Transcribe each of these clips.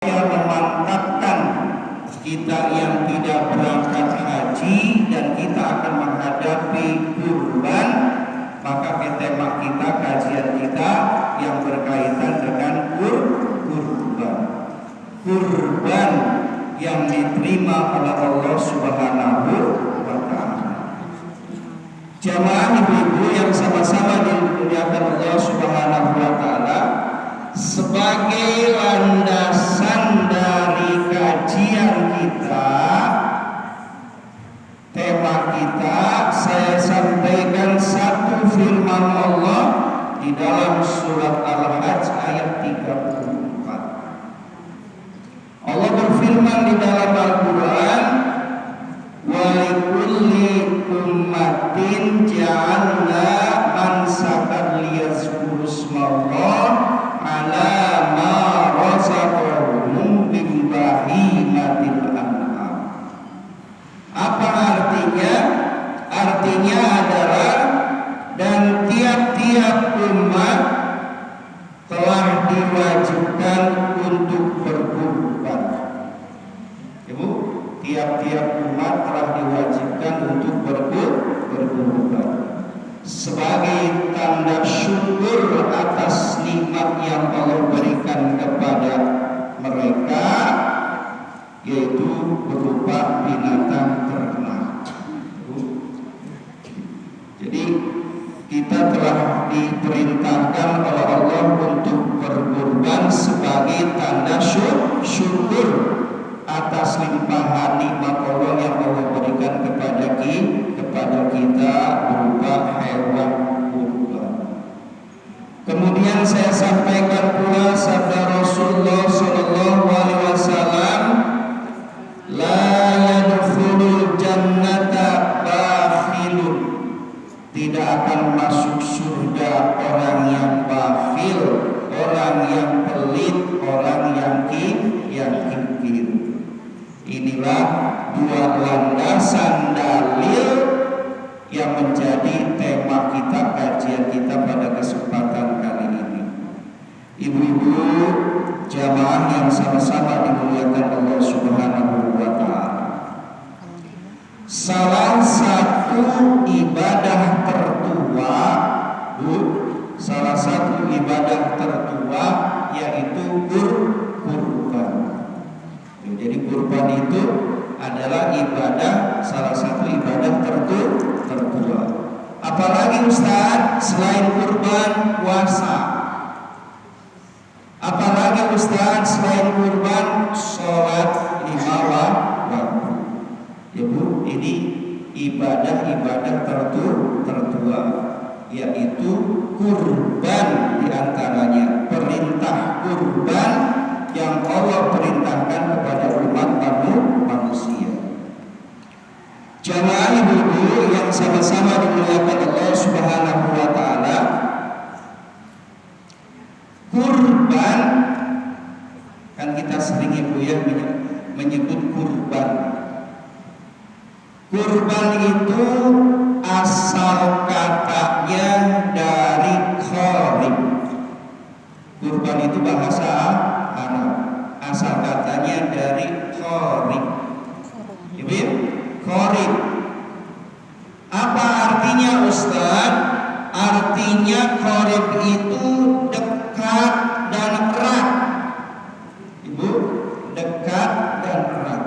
Saya memantapkan kita yang tidak berangkat haji dan kita akan menghadapi kurban, maka tema kita, kajian kita yang berkaitan dengan kurban yang diterima oleh Allah Subhanahu wa Ta'ala. Jamaah ibu-ibu yang sama-sama dimuliakan Allah Subhanahu wa Ta'ala, sebagai landasan dari kajian kita, tema kita, saya sampaikan satu firman Allah di dalam surat Al-Hajj ayat 34. Allah berfirman di dalam Al-Quran, wa likulli ummatin ja'alna mansakan liyazkuru ismallah ala ma razaqahum min bahimatil an'am. Apa artinya? Artinya adalah dan tiap-tiap umat telah diwajibkan untuk berkurban. Ibu, tiap-tiap umat telah diwajibkan untuk berkurban sebagai tanda syukur atas nikmat yang Allah berikan kepada mereka, yaitu berupa binatang ternak. Jadi kita telah diperintahkan oleh Allah untuk berkurban sebagai tanda syukur atas limpahan nikmat Allah yang Allah berikan kepada kita berupa hewan kurban. Kemudian saya sampaikan pula sabda Rasulullah sallallahu alaihi wasallam, la yadkhulul jannata bakhilun, tidak akan masuk surga orang yang bakhil, orang yang pelit, orang yang kikir. Inilah dua landasan dalil yang menjadi tema kita, kajian kita pada kesempatan kali ini. Ibu-ibu jamaah yang sama-sama dimuliakan Allah Subhanahu wa Ta'ala, salah satu ibadah tertua, yaitu kurban. Jadi kurban itu adalah salah satu ibadah tertua. Apalagi Ustaz, selain kurban puasa. Apalagi Ustaz, selain kurban sholat 5 waktu. Ya Bu, ini ibadah-ibadah tertua, yaitu kurban diantaranya. Perintah kurban yang Allah perintahkan kepada umat manusia. Jamaah ibu-ibu yang sama-sama dimuliakan Allah Subhanahu wa Ta'ala, kurban kan kita sering ibu ya menyebut kurban. Kurban itu asal katanya dari qorib. Kurban itu bahasa Arab. Asal katanya dari qorib. Ibu ya? Qorib. Apa artinya Ustaz? Artinya qorib itu dekat dan erat. Ibu, dekat dan erat.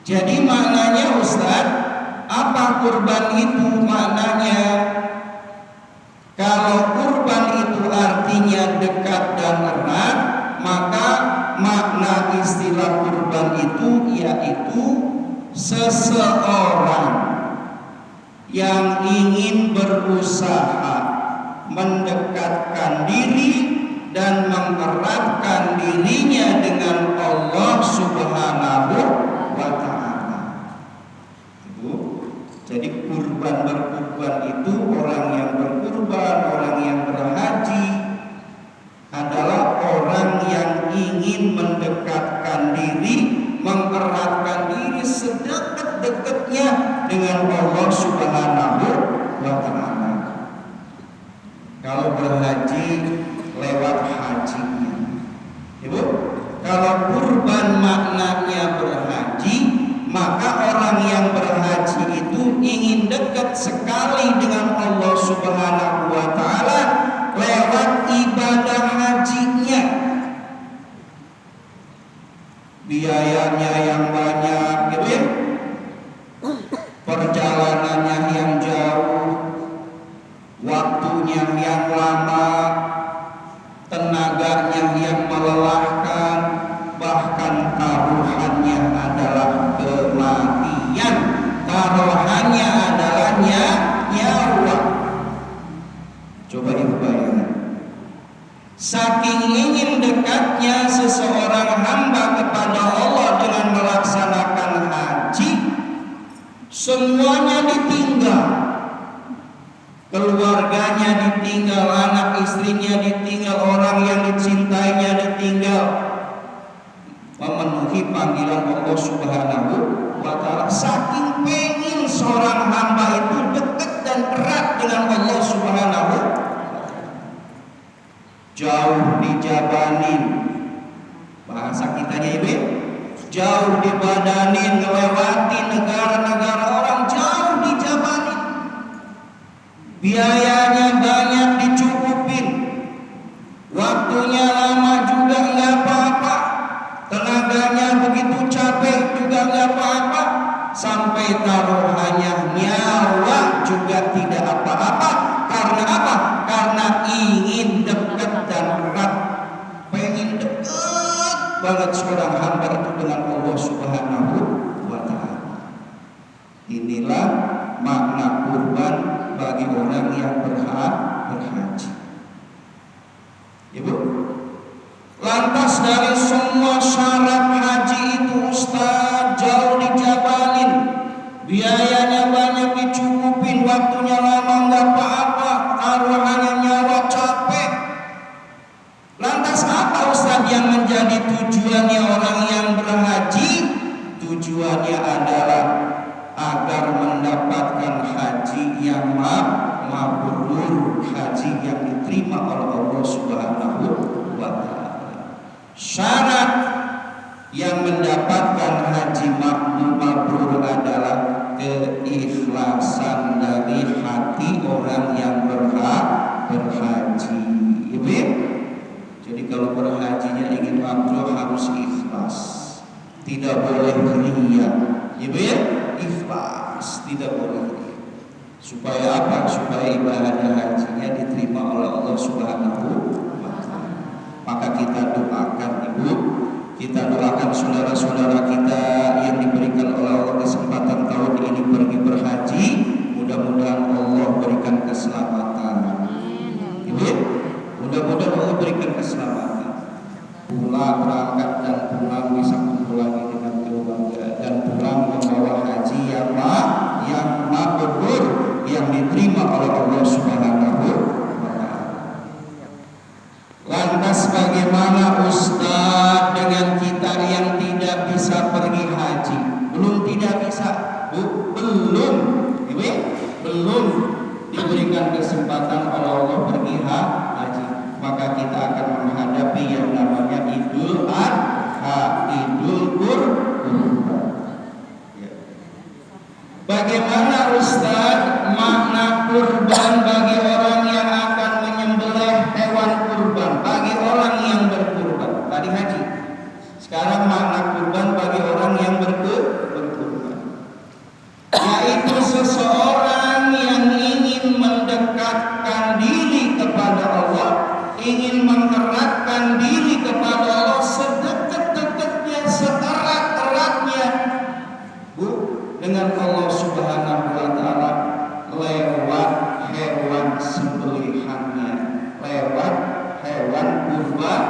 Jadi maknanya Ustaz, apa kurban itu maknanya? Kalau kurban itu artinya dekat dan erat, maka makna istilah kurban itu yaitu seseorang yang ingin berusaha mendekatkan diri dan mengeratkan dirinya dengan Allah Subhanahu wa Ta'ala. Jadi berkurban itu, orang yang berkurban, orang yang berhaji adalah orang yang ingin mendekatkan diri, mengeratkan diri sedekat-dekatnya dengan Allah Subhanahu wa Ta'ala. Kalau berhaji lewat hajinya, kalau kurban maknanya berhaji, maka orang yang berhaji itu ingin dekat sekali dengan Allah Subhanahu wa taala lewat ibadah hajinya. Biayanya yang banyak gitu ya. Perjalanannya yang jauh, waktunya yang lama, tenaganya yang melelahkan, bahkan taruhannya adalah kematian, taruhannya adalah nyawa. Coba ibu bayangkan, saking ingin dekatnya seseorang hamba kepada Allah dengan melaksanakan haji, semuanya ditinggal, keluarganya ditinggal, anak istrinya ditinggal, orang yang dicintainya ditinggal, memenuhi panggilan Allah Subhanahu wa taala. Saking pengen seorang hamba itu dekat dan erat dengan Allah Subhanahu wa taala. Jauh dijabanin, bahasa kitanya ibu, jauh dibadanin, melewati negara-negara orang, jauh dijabanin. Biayanya banyak dicukupin, waktunya lama juga nggak apa-apa, tenaganya begitu capek juga nggak apa-apa, sampai taruhannya nyawa juga tidak apa-apa. Karena apa? Karena ingin dekat dan erat, pengen dekat banget seorang hamba itu dengan Allah Subhanahu wa taala. Inilah makna kurban bagi orang yang berhaji. Ibu, lantas dari semua syarat haji itu Ustaz, jauh dijabalin, biayanya banyak dicukupin, waktunya lama nggak apa-apa, taruhannya nyawa, capek. Lantas apa Ustaz yang menjadi tujuannya orang yang berhaji? Tujuannya adalah agar mendapatkan haji yang mabrur, haji yang diterima oleh Allah Subhanahu wa taala. Syarat yang mendapatkan haji mabrur adalah keikhlasan dari hati orang yang berhaji. Ibu ya? Jadi kalau berhajinya ingin mabrur harus ikhlas, tidak boleh riya. Ibu ya? Ikhlas, tidak boleh riya. Supaya apa? Supaya ibadah hajinya diterima oleh Allah Subhanahu wa taala. Maka kita doakan ibu, kita doakan saudara-saudara kita yang diberikan oleh Allah kesempatan tahun ini pergi berhaji, mudah-mudahan Allah berikan keselamatan. Ibu ya? Mudah-mudahan Allah berikan keselamatan. Pulang, berangkat dan pulang bisa kumpul lagi dengan keluarga dan pulang membawa haji yang mabrur, yang diterima oleh Allah Subhanahu wa taala. Lantas bagaimana Ustaz dengan kita yang tidak bisa pergi haji? Belum tidak bisa, belum, Ibu ya? Belum diberikan kesempatan oleh Allah pergi haji, maka kita akan menghadapi yang namanya Idul Adha, Idul Kurban. Ya. Bagaimana Ustaz makna kurban bagi orang yang akan menyembelih hewan kurban, bagi orang yang berkurban? Tadi haji. Sekarang makna kurban bagi orang yang berkurban, yaitu seseorang yang ingin mendekatkan diri kepada Allah, ingin mengeratkan diri kepada Allah sedekat-dekatnya, seerat-eratnya dengan Allah Subhanahu wa taala lewat hewan sembelihannya, lewat hewan kurban.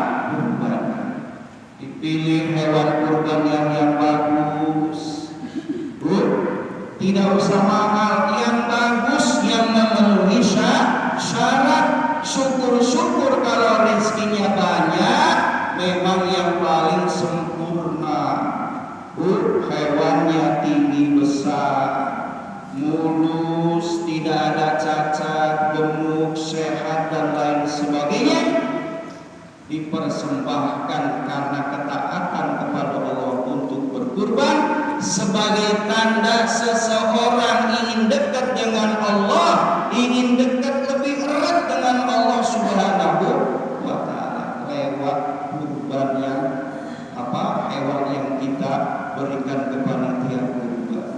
Dipilih hewan kurban yang bagus, tidak usah mahal, yang bagus, yang memenuhi syarat. Syukur-syukur kalau rezekinya banyak, memang yang paling sempurna. Hewannya tinggi besar, mulus, tidak ada cacat, gemuk, sehat dan lain sebagainya. Dipersembahkan karena ketaatan sebagai tanda seseorang ingin dekat dengan Allah, ingin dekat lebih erat dengan Allah Subhanahu wa taala lewat kurbannya hewan yang kita berikan kepada tiap kurban.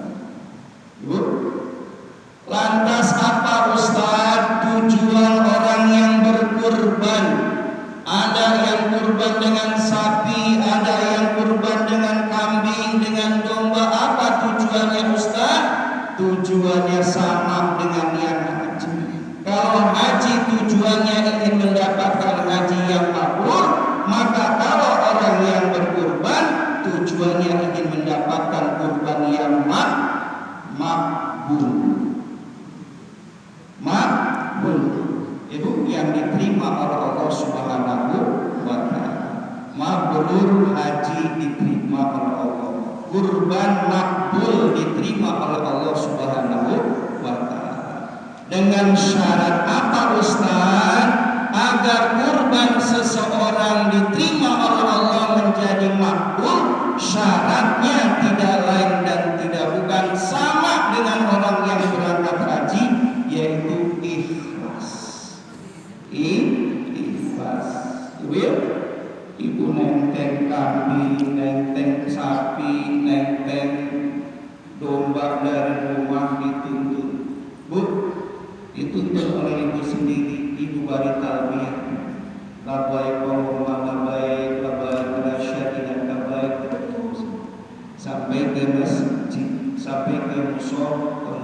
Ibu, lantas apa Ustaz tujuan orang yang berkurban? Ada yang kurban dengan sapi, ada yang kurban dengan kambing, dengan domba. Apa tujuannya Ustaz? Tujuannya sama dengan yang haji. Kalau haji tujuannya ingin mendapatkan haji yang makbul, maka kalau orang yang berkurban tujuannya ingin mendapatkan kurban yang makbul. Itu yang diterima oleh Allah Subhanahu wa taala. Mabrur haji diterima oleh Allah. Kurban makbul diterima oleh Allah Subhanahu wa taala. Dengan syarat apa Ustaz? Agar kurban seseorang diterima oleh Allah menjadi makbul, syaratnya tidak lain dan tidak bukan sama dengan orang yang berangkat haji, yaitu ikhlas. Ikhlas. Ibu nenteng kambing, nenteng sapi, nenteng domba dari rumah dituntut. Bu, dituntut oleh ibu sendiri. Ibu bari talbiyah, labbaik Allahumma labbaik, labbaik la syarika lak, labbaik, sampai ke masjid, sampai ke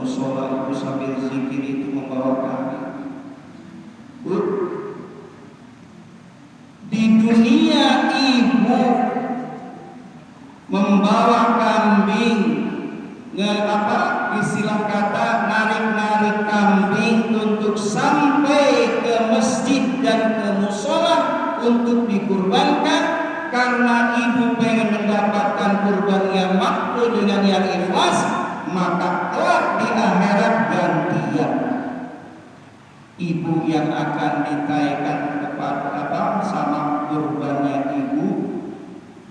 musola ibu sambil zikir itu membawa kami. Bu, di dunia ibu membawa kambing, istilah kata narik-narik kambing untuk sampai ke masjid dan ke musola untuk dikurbankan, karena ibu pengen mendapatkan kurban yang makbul dengan yang ikhlas, maka kelak di akhirat gantian ibu yang akan ditaikan kepada sama kurbannya ibu,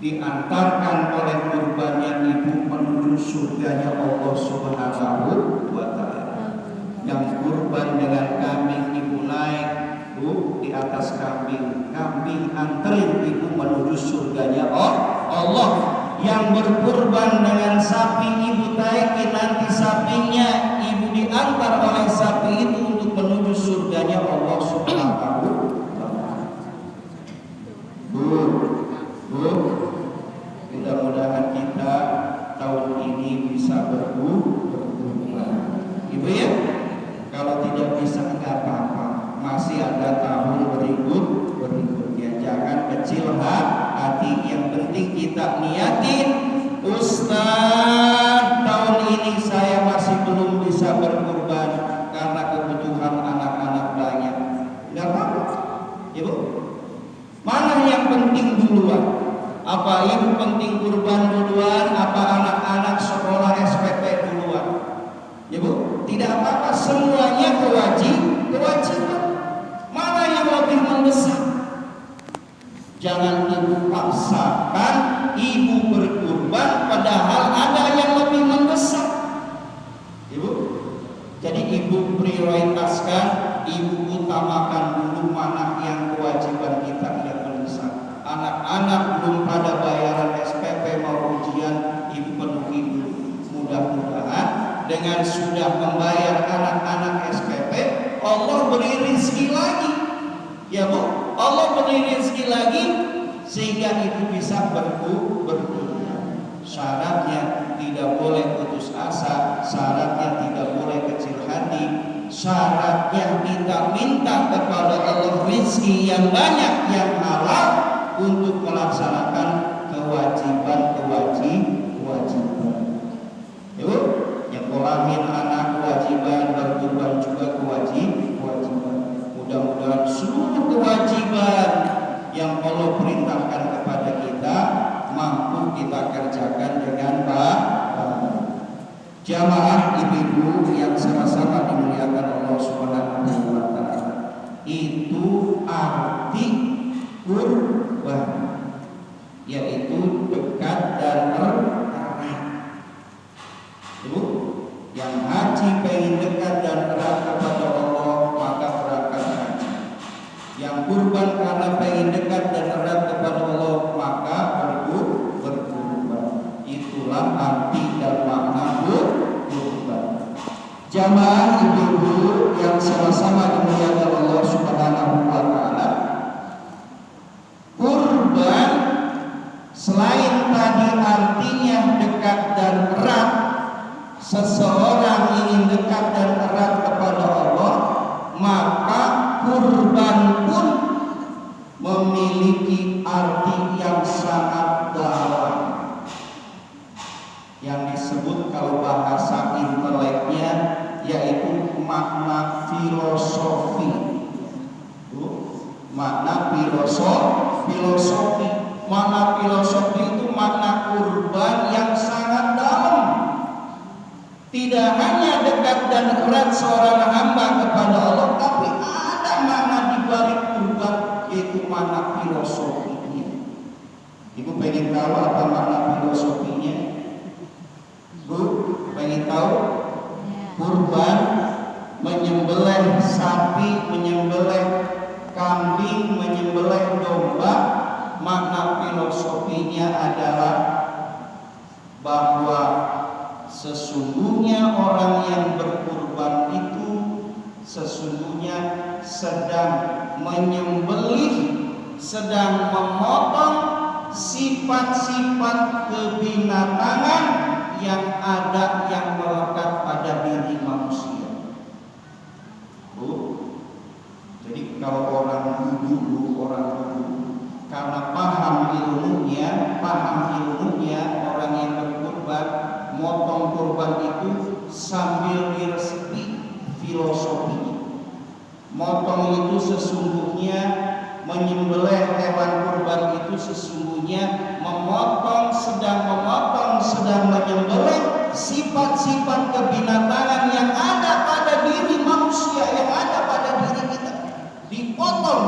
diantarkan oleh kurbannya ibu menuju surganya Allah Subhanahu wa taala. Yang kurban dengan kambing ibu naik di atas kambing anterin ibu menuju surganya Allah. Yang berkurban dengan sapi ibu taikin, nanti sapinya ibu diantar oleh sapi itu untuk menuju surganya Allah Subhanahu wa taala. Bu, mudah-mudahan kita tahun ini bisa berkurban. Ibu ya, kalau tidak bisa enggak apa-apa, masih ada tahun berikutnya. Jangan kecil hati. Yang penting kita niatin, Ustaz, tahun ini saya masih belum bisa berkurban karena kebutuhan anak-anak banyak. Enggak apa-apa, Ibu. Mana yang penting duluan? Apa ibu penting kurban duluan? Apa anak-anak sekolah SPP duluan? Ibu, tidak apa-apa, semuanya kewajiban. Mana yang lebih mendesak? Jangan ibu paksakan ibu berkurban padahal ada yang lebih mendesak. Ibu, jadi ibu prioritaskan, ibu utamakan dulu mana yang kewajiban kita yang mendesak. Anak-anak belum pada bayaran SPP mau ujian, ibu penuhi dulu. Mudah-mudahan dengan sudah membayar anak-anak SPP, Allah beri rezeki lagi. Ya Bu, Allah beri rezeki lagi sehingga ibu bisa berkurban. Syaratnya tidak boleh putus asa, syaratnya tidak boleh kecil hati, syaratnya kita minta kepada Allah rezeki yang banyak, yang halal untuk melaksanakan kewajiban. Ibu, nyekolahin anak kewajiban, berkurban juga kewajiban. Mudah-mudahan seluruh kewajiban yang Allah perintahkan kepada kita mampu kita kerjakan dengan baik. Jamaah ibu-ibu yang sama-sama dimuliakan Allah Subhanahu wa taala, itu arti kurban, yaitu dekat dan erat. haji pengen dekat dan erat kepada Allah, maka berangkat haji. Yang kurban karena pengen dekat dan erat kepada Allah, maka berkurban. Itulah arti dan makna kurban. Jamaah ibu-ibu yang sama-sama dimuliakan Allah Subhanahu wa taala, kurban selain tadi artinya dekat dan erat, seseorang ingin dekat dan erat kepada Allah, maka kurban pun memiliki arti yang sangat dalam, yang disebut kalau bahasa inteleknya yaitu makna filosofi. Makna filosofi. Makna filosofi itu makna kurban yang sangat dalam. Tidak hanya dekat dan erat seorang hamba kepada Allah, tapi ada makna di balik kurban, yaitu makna filosofinya. Ibu pengen tahu apa makna filosofinya? Bu, pengen tahu? Kurban menyembelih sapi, menyembelih kambing, menyembelih domba, makna filosofinya adalah bahwa sesungguhnya orang yang berkurban itu sesungguhnya sedang menyembelih, sedang memotong sifat-sifat kebinatangan yang ada, yang melekat pada diri manusia. Bu, jadi kalau orang dulu karena paham ilmunya, orang yang berkurban, motong kurban itu sambil diresepi filosofinya. Motong itu sesungguhnya, menyembelih hewan kurban itu sesungguhnya sedang menyembelih sifat-sifat kebinatangan yang ada pada diri manusia, yang ada pada diri kita. Dipotong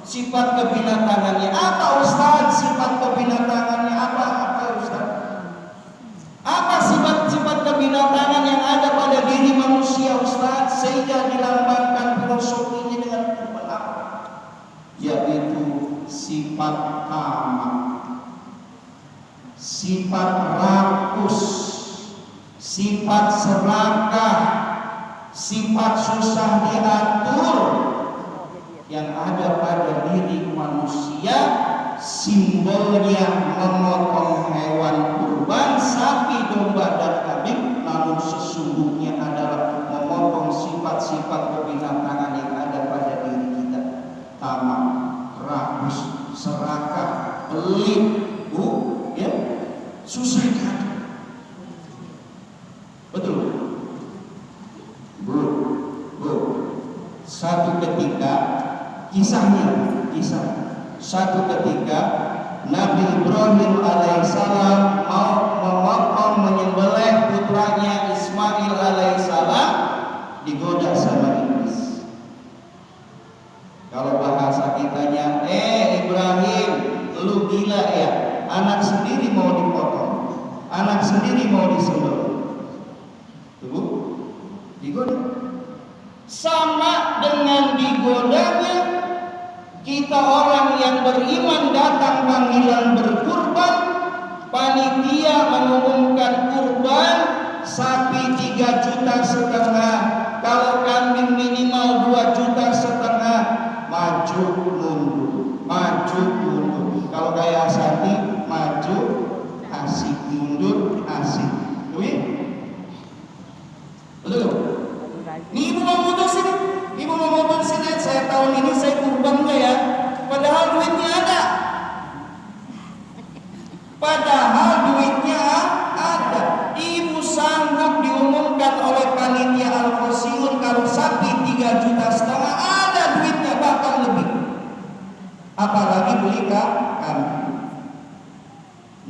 sifat kebinatangannya. Apa Ustaz sifat kebinatangannya? Apa Ustaz? Apa sifat-sifat kebinatangan yang ada pada diri manusia Ustaz, sehingga dilambangkan filosofinya dengan kurban apa? Yaitu sifat tamak, sifat rakus, sifat serakah, sifat susah diatur yang ada pada diri manusia. Simbolnya memotong hewan kurban, sapi, domba, dan kambing, namun sesungguhnya adalah memotong sifat-sifat kebinatangan yang ada pada diri kita. Tamak, rakus, serakah, pelit, susah diatur. Betul? Bu. Satu ketika, satu ketika Nabi Ibrahim alaihissalam mau memotong, menyembelih putranya Ismail alaihissalam, digoda sama iblis. Kalau bahasa kitanya, Ibrahim, lu gila ya? Anak sendiri mau dipotong, anak sendiri mau disembelih. Tuh, digoda. Sama dengan digodanya kita orang yang beriman, datang panggilan berkurban, panitia mengumumkan kurban sapi 3,5 juta, kalau kambing minimal 2,5 juta, maju mundur. Kalau kayak sapi, maju asik, mundur asik. Betul? Nih ibu mau mutusin, saya tahun ini saya kurban enggak ya? Padahal duitnya ada. Ibu sanggup diumumkan oleh panitia Al-Qasiyun kalau sapi 3,5 juta ada duitnya, bahkan lebih. Apalagi beli kambing.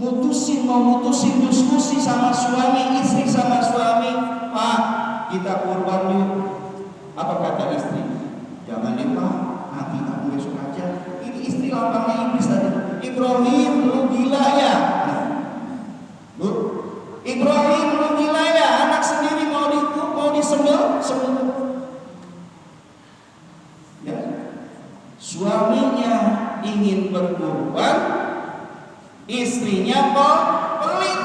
Mau mutusin diskusi sama suami, istri sama suami, Pak, kita kurban yuk. Apa kata istri? Jangan deh Pak, nanti kamu besok aja. Ini istri lambangnya iblis tadi. Ibrahim, lu gila ya? Bu, Ibrahim, lu gila ya? Anak sendiri mau istrinya pelit.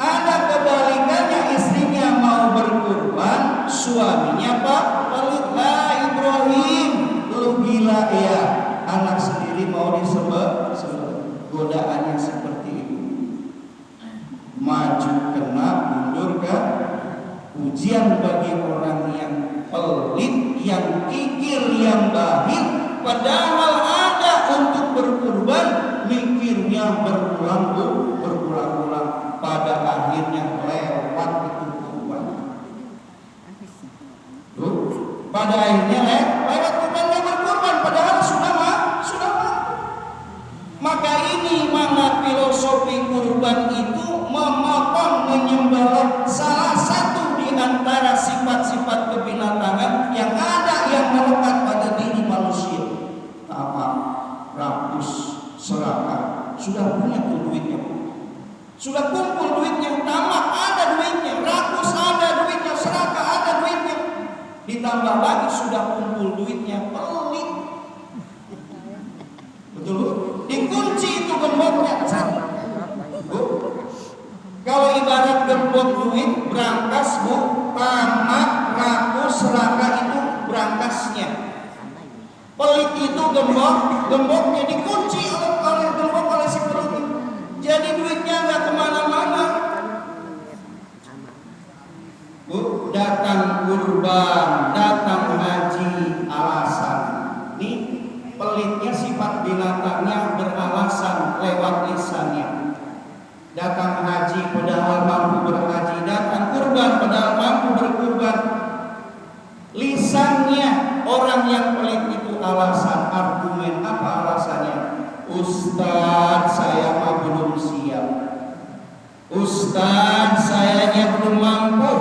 Ada kebalikannya, istrinya mau berkurban, suaminya pelit. Lah Ibrahim, lu gila ya, anak sendiri mau disembah. Godaannya seperti itu. Maju kena, mundur ke. Ujian bagi orang yang pelit, yang kikir, yang bakhil, padahal ada untuk berkurban, mikirnya berulang-ulang, pada akhirnya lewat itu kurban. Pada akhirnya lewat kurbannya berkurban, padahal sudah mampu. Maka ini mana filosofi kurban itu memotong, menyembelih salah satu di antara sifat-sifat kebinatangan yang ada, yang melekat pada diri manusia. Tamak, rakus, serakah. Sudah punya tuh duitnya, sudah kumpul duitnya. Tamak ada duitnya, rakus ada duitnya, serakah ada duitnya. Ditambah lagi sudah kumpul duitnya, pelit. Betul? Dikunci itu gemboknya. Kalau ibarat gembok duit, brankas bu, tamak, rakus, serakah itu brankasnya. Pelit itu gemboknya dikunci oleh gembok, oleh si pelit itu. Jadi duitnya nggak kemana-mana. Bu, datang kurban, datang haji, alasan. Nih pelitnya sifat binatangnya beralasan lewat lisannya. Datang haji padahal mampu berhaji, datang kurban padahal mampu berkurban. Lisannya orang yang pelit itu alasan, argumen. Apa alasannya? Ustaz, saya mah belum siap. Ustaz, sayanya belum mampu.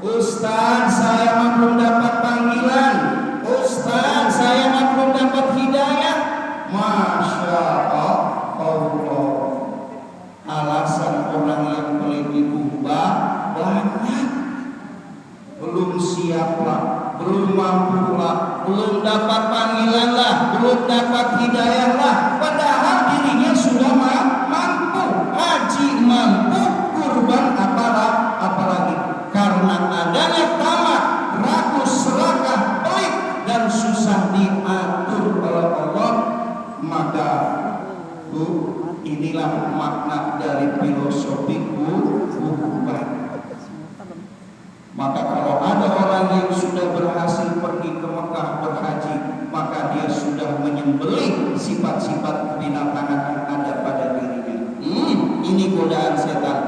Ustaz, saya mah belum dapat panggilan. Ustaz, saya mah belum dapat hidayah. Masya Allah. Alasan orang yang pelit itu banyak. Belum siap lah, belum mampu lah, belum dapat panggilan lah, belum dapat hidayah lah. Padahal dirinya sudah mampu, haji mampu, kurban apalagi. Karena adanya tamak, rakus, serakah, pelit, dan susah diatur oleh Allah, maka inilah makna dari filosofi kurban. Maka kalau ada orang yang sudah berhasil pergi ke Mekah berhaji, maka dia sudah menyembelih sifat-sifat kebinatangan yang ada pada dirinya. Ini godaan setan.